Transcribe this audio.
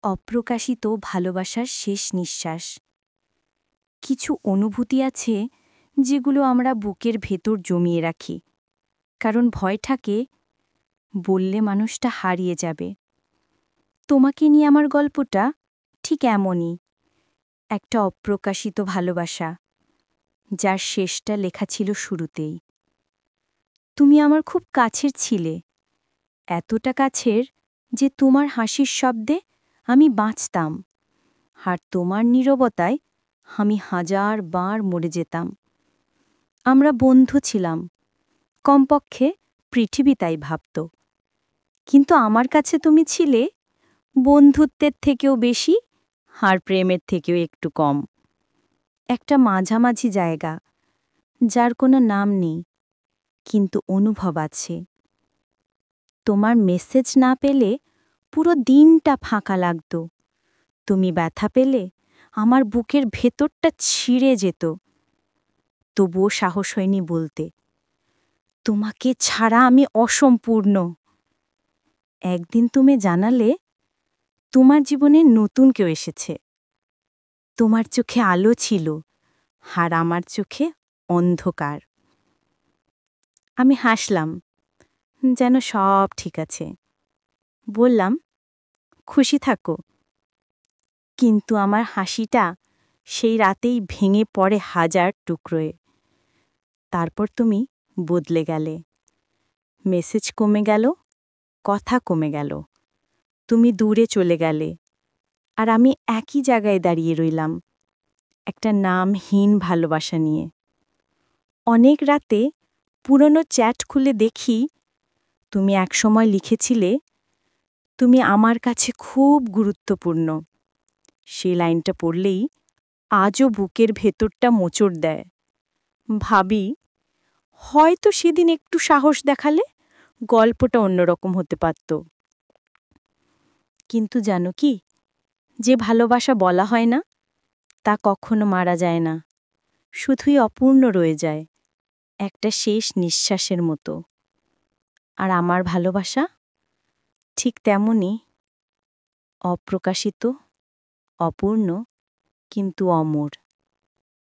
অপ্রকাশিত ভালোবাসার শেষ নিঃশ্বাস। কিছু অনুভূতি আছে যেগুলো আমরা বুকের ভেতর জমিয়ে রাখি, কারণ ভয় থাকে বললে মানুষটা হারিয়ে যাবে। তোমাকে নিয়ে আমার গল্পটা ঠিক এমনই, একটা অপ্রকাশিত ভালোবাসা, যার শেষটা লেখা ছিল শুরুতেই। তুমি আমার খুব কাছের ছিলে, এতটা কাছের যে তোমার হাসির শব্দে আমি বাঁচতাম, আর তোমার নীরবতায় আমি 1000 বার মরে যেতাম। আমরা বন্ধু ছিলাম, কমপক্ষে পৃথিবী তাই ভাবত। কিন্তু আমার কাছে তুমি ছিলে বন্ধুত্বের থেকেও বেশি, আর প্রেমের থেকেও একটু কম। একটা মাঝামাঝি জায়গা, যার কোনো নাম নেই, কিন্তু অনুভব আছে। তোমার মেসেজ না পেলে পুরো দিনটা ফাঁকা লাগত। তুমি ব্যথা পেলে আমার বুকের ভেতরটা ছিঁড়ে যেত। তবুও সাহস হয়নি বলতে, তোমাকে ছাড়া আমি অসম্পূর্ণ। একদিন তুমি জানালে তোমার জীবনে নতুন কেউ এসেছে। তোমার চোখে আলো ছিল, আর আমার চোখে অন্ধকার। আমি হাসলাম, যেন সব ঠিক আছে। বললাম, খুশি থাকো। কিন্তু আমার হাসিটা সেই রাতেই ভেঙে পড়ে 1000 টুকরোয়। তারপর তুমি বদলে গেলে, মেসেজ কমে গেল, কথা কমে গেল। তুমি দূরে চলে গেলে, আর আমি একই জায়গায় দাঁড়িয়ে রইলাম, একটা নামহীন ভালোবাসা নিয়ে। অনেক রাতে পুরনো চ্যাট খুলে দেখি, তুমি একসময় লিখেছিলে, তুমি আমার কাছে খুব গুরুত্বপূর্ণ। সেই লাইনটা পড়লেই আজও বুকের ভেতরটা মোচড় দেয়। ভাবি, হয়তো সেদিন একটু সাহস দেখালে গল্পটা অন্যরকম হতে পারত। কিন্তু জানো কি, যে ভালোবাসা বলা হয় না, তা কখনো মারা যায় না, শুধুই অপূর্ণ রয়ে যায়, একটা শেষ নিঃশ্বাসের মতো। আর আমার ভালোবাসা ঠিক তেমনই, অপ্রকাশিত, অপূর্ণ, কিন্তু অমর।